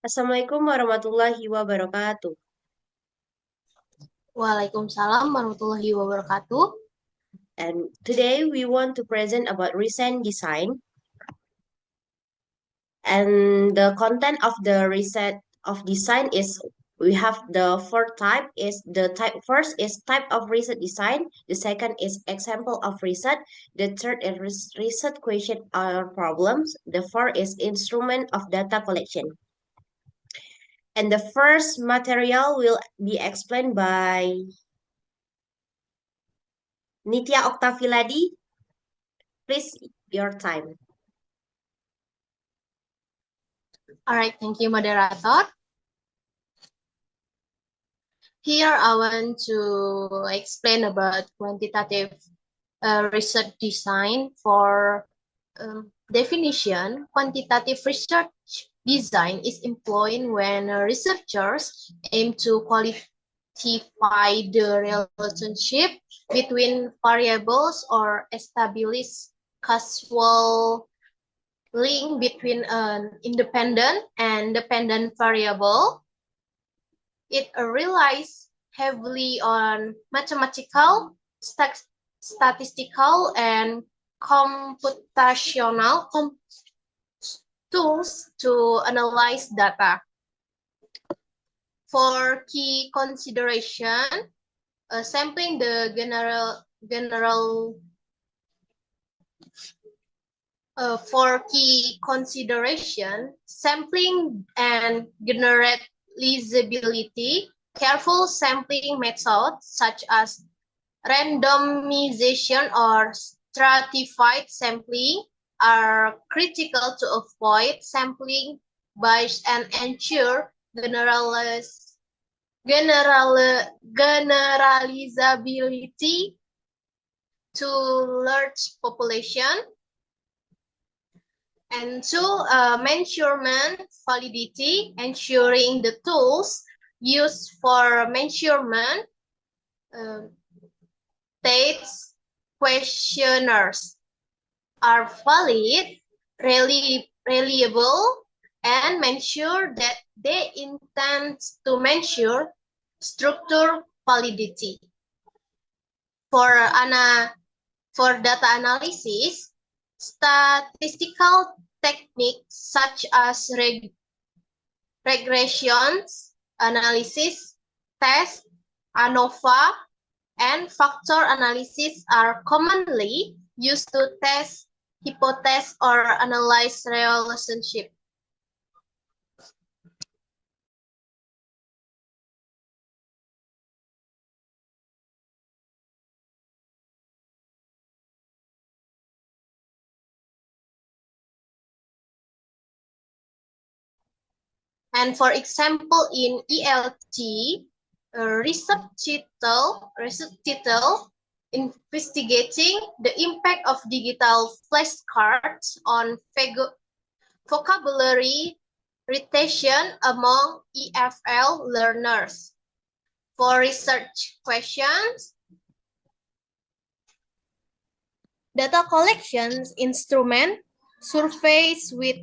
Assalamualaikum warahmatullahi wabarakatuh. Waalaikumsalam warahmatullahi wabarakatuh. And today we want to present about recent design. And the content of the reset of design is we have the four type is the type first is type of reset design. The second is example of reset. The third is reset question or problems. The fourth is instrument of data collection. And the first material will be explained by Nitya Oktaviladi. Please, your time. All right, thank you, moderator. Here I want to explain about quantitative research design. For definition, quantitative research design is employed when researchers aim to quantify the relationship between variables or establish causal link between an independent and dependent variable. It relies heavily on mathematical, statistical, and computational tools to analyze data. For key consideration, sampling the general for key consideration, sampling and generalizability, careful sampling methods such as randomization or stratified sampling are critical to avoid sampling bias and ensure generalizability to large population. And two, measurement validity, ensuring the tools used for measurement, tests, questionnaires are valid, reliable, and measure that they intend to measure structure validity. For data analysis, statistical techniques such as regressions, analysis, test, ANOVA, and factor analysis are commonly used to test hypotheses or analyze relationships. And for example, in ELT, research title investigating the impact of digital flashcards on vocabulary retention among EFL learners. For research questions, data collections instrument surveys with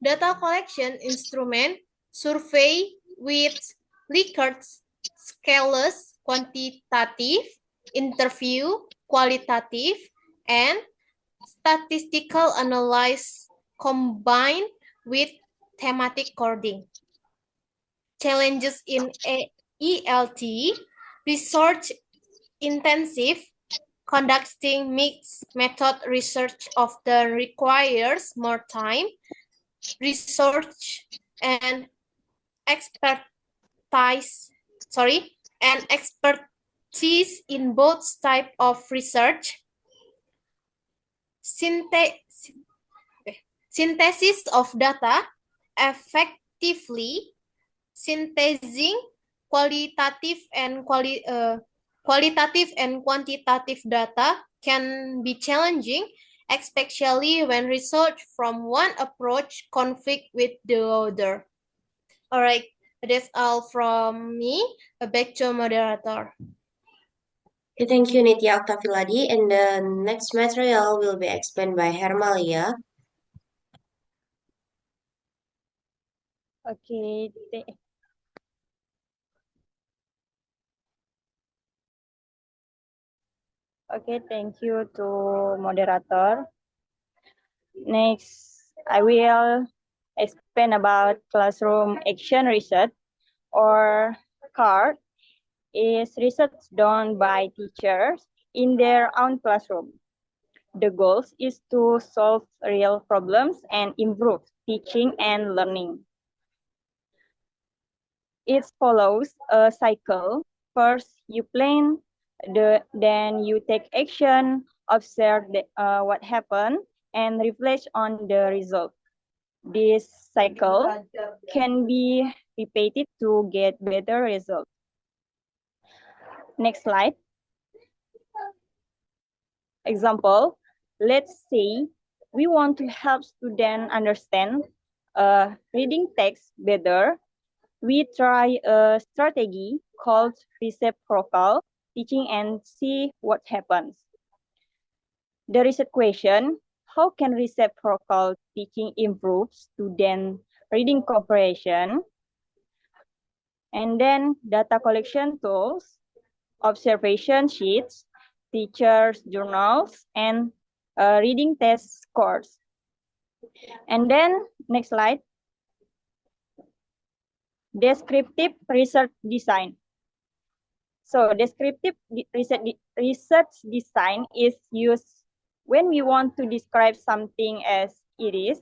data collection instrument survey with Likert scales, quantitative, interview, qualitative, and statistical analysis combined with thematic coding. Challenges in ELT, research intensive, conducting mixed method research often requires more time, research, and expertise in both type of research. Synthesis of data, effectively synthesizing qualitative and quantitative data can be challenging, especially when research from one approach conflict with the other. All right, that's all from me. Back to moderator. Okay, thank you, Nitya Octaviladi. And the next material will be explained by Hermalia. Okay, thank you to moderator. Next, I will explain about classroom action research, or CART. Is research done by teachers in their own classroom. The goal is to solve real problems and improve teaching and learning. It follows a cycle. First, you plan, then you take action, observe what happened, and reflect on the result. This cycle can be repeated to get better results. Next slide. Example, let's say we want to help students understand reading text better. We try a strategy called reciprocal teaching and see what happens. The research question, how can reciprocal teaching improve student reading comprehension? And then data collection tools, observation sheets, teachers' journals, and reading test scores. And then next slide, descriptive research design. So descriptive research design is used when we want to describe something as it is.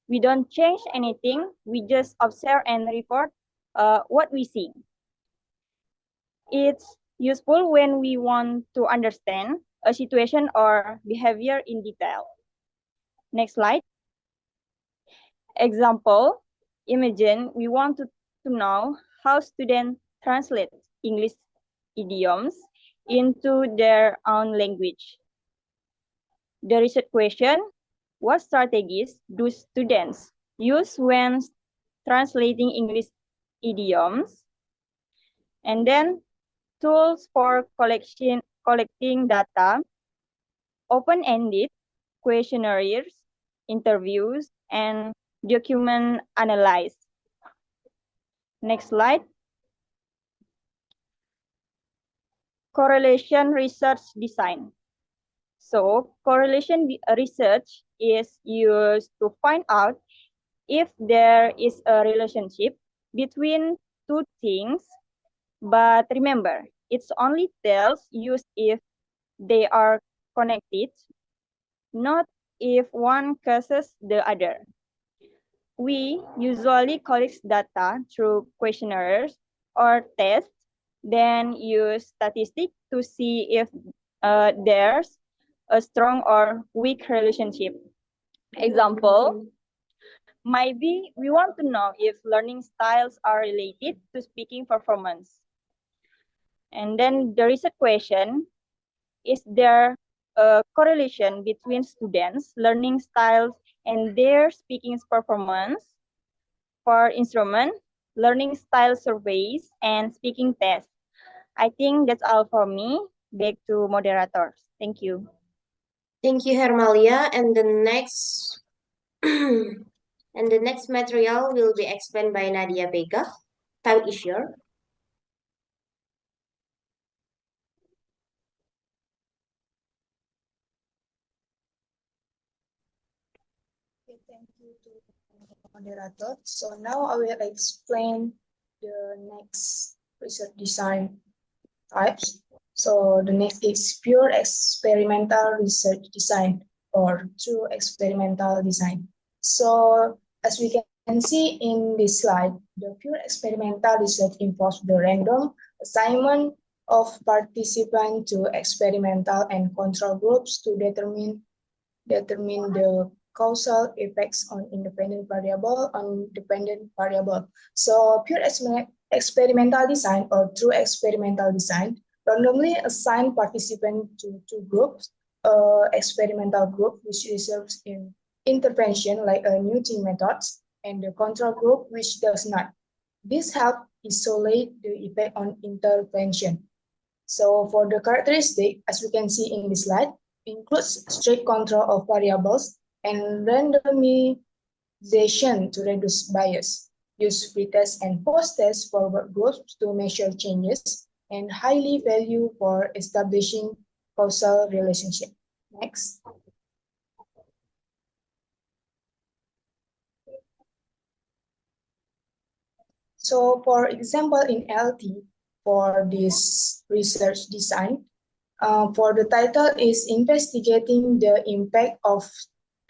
We don't change anything, we just observe and report what we see. It's useful when we want to understand a situation or behavior in detail. Next slide. Example, imagine we want to know how students translate English idioms into their own language. The research question, what strategies do students use when translating English idioms? And then tools for collecting data, open-ended questionnaires, interviews, and document analyze. Next slide. Correlation research design. So correlation research is used to find out if there is a relationship between two things. But remember, it's only tells used if they are connected, not if one causes the other. We usually collect data through questionnaires or tests, then use statistics to see if there's a strong or weak relationship. Example, maybe we want to know if learning styles are related to speaking performance. And then there is a question, is there a correlation between students' learning styles and their speaking performance? For instrument, learning style surveys, and speaking tests. I think that's all for me. Back to moderators. Thank you. Thank you, Hermalia. And the next and the next material will be explained by Nadia Vega. Time is yours. Okay, thank you to moderator. So now I will explain the next research design types. So the next is pure experimental research design or true experimental design. So as we can see in this slide, the pure experimental research involves the random assignment of participants to experimental and control groups to determine the causal effects on independent variable on dependent variable. So pure experimental design or true experimental design randomly assign participants to two groups, experimental group which results in intervention like a new teaching methods and the control group which does not. This helps isolate the effect on intervention. So for the characteristic, as we can see in this slide, includes strict control of variables and randomization to reduce bias. Use pretest and post-test for work groups to measure changes, and highly value for establishing causal relationship. Next. So for example, in LT, for this research design, for the title is investigating the impact of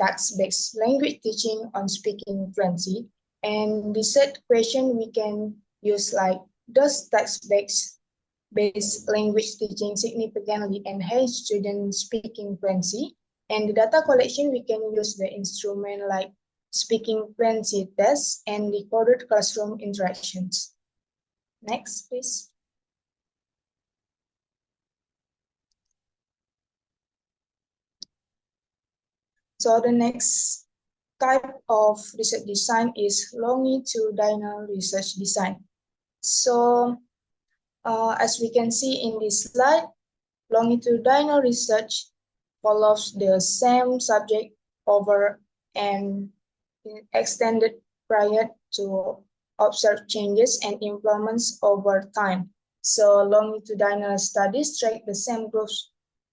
text-based language teaching on speaking fluency. And the third question we can use like, does text-based language teaching significantly enhance student speaking fluency? And the data collection, we can use the instrument like speaking fluency tests and recorded classroom interactions. Next, please. So the next type of research design is longitudinal research design. So as we can see in this slide, longitudinal research follows the same subject over an extended period to observe changes and improvements over time. So longitudinal studies track the same groups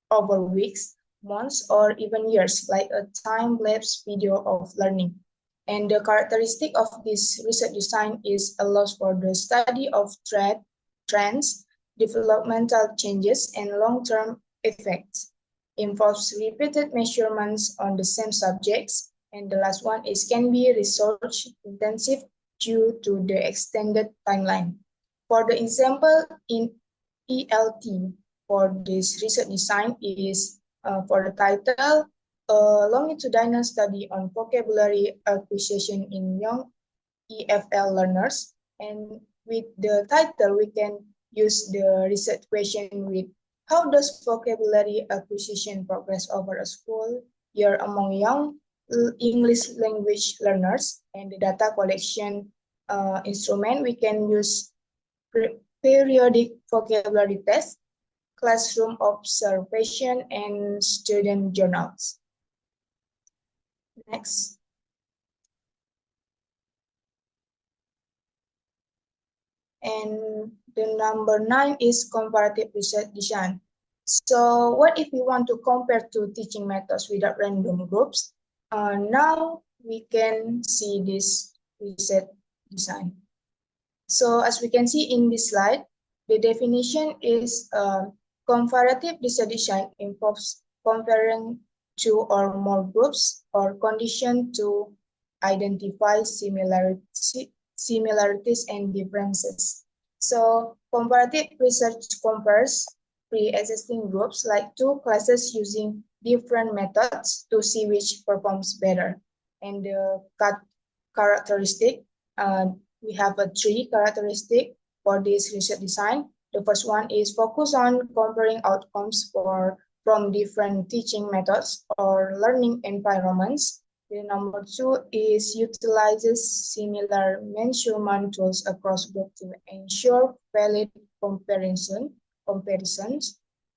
over weeks, months, or even years, like a time-lapse video of learning. And the characteristic of this research design is allows for the study of trends, developmental changes, and long-term effects. Involves repeated measurements on the same subjects. And the last one is can be research intensive due to the extended timeline. For the example in ELT, for this research design is for the title, longitudinal study on vocabulary acquisition in young EFL learners. And with the title, we can use the research question with how does vocabulary acquisition progress over a school year among young English language learners? And the data collection instrument, we can use periodic vocabulary tests, classroom observation, and student journals. Next. And the number 9 is comparative research design. So what if we want to compare two teaching methods without random groups? Now we can see this research design. So as we can see in this slide, the definition is comparative research design involves comparing two or more groups or conditions to identify similarities and differences. So comparative research compares pre-existing groups like two classes using different methods to see which performs better. And the characteristic, we have a 3 characteristic for this research design. The first one is focus on comparing outcomes from different teaching methods or learning environments. The number 2 is utilizes similar measurement tools across groups to ensure valid comparisons.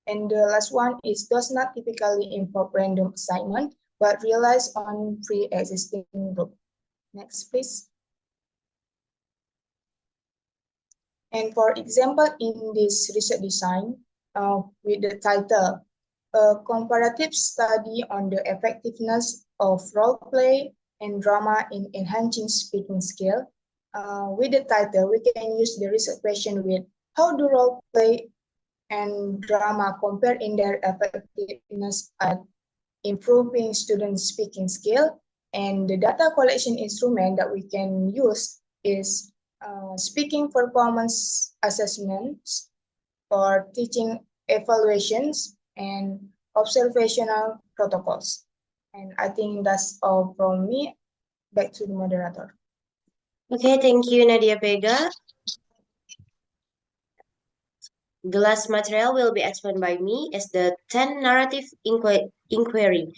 And the last one is does not typically involve random assignment, but relies on pre-existing group. Next, please. And for example, in this research design, with the title, a comparative study on the effectiveness of role play and drama in enhancing speaking skill. With the title, we can use the research question with how do role play and drama compare in their effectiveness at improving student speaking skill. And the data collection instrument that we can use is speaking performance assessments for teaching evaluations and observational protocols. And I think that's all from me. Back to the moderator. Okay, thank you, Nadia Vega. The last material will be explained by me as the 10 narrative inquiry.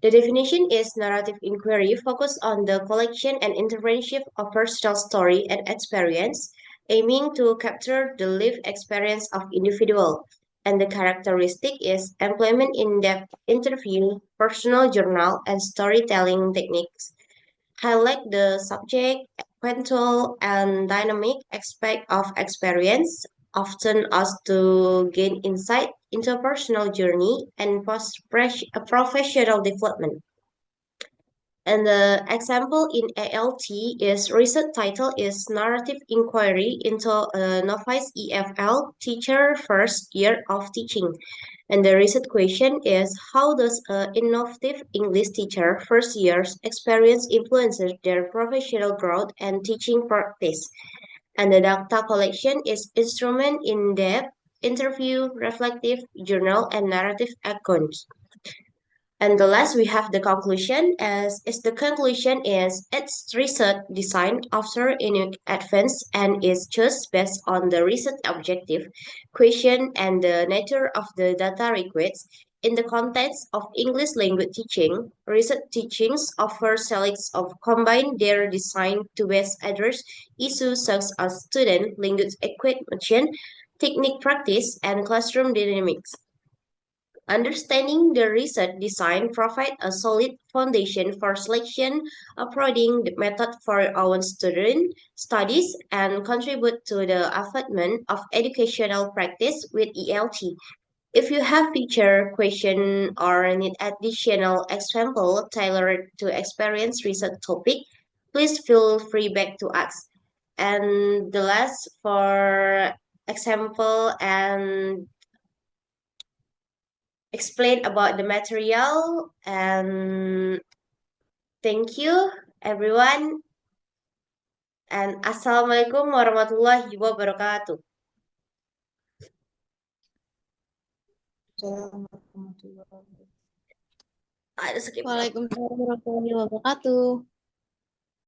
The definition is narrative inquiry focused on the collection and interpretation of personal story and experience, aiming to capture the lived experience of individual. And the characteristic is employment in-depth interview, personal journal, and storytelling techniques. Highlight the subject, control, and dynamic aspect of experience, often asked to gain insight into a personal journey and professional development. And the example in ALT is research title is Narrative Inquiry into a Novice EFL Teacher First Year of Teaching. And the research question is how does an innovative English teacher first year's experience influences their professional growth and teaching practice? And the data collection is instrument in-depth interview, reflective journal, and narrative accounts. And the last we have the conclusion as the conclusion is its research design after in advance and is chosen based on the research objective, question, and the nature of the data requests. In the context of English language teaching, research teachings offer selects of combine their design to best address issues such as student language acquisition, technique practice, and classroom dynamics. Understanding the research design provides a solid foundation for selection, approaching the method for our student studies, and contribute to the advancement of educational practice with ELT. If you have future question or need additional example tailored to experience research topic, please feel free back to us. And the last for example and explain about the material and thank you everyone and assalamualaikum warahmatullahi wabarakatuh. Assalamualaikum warahmatullahi wabarakatuh. Ada skip. Waalaikumsalam warahmatullahi wabarakatuh.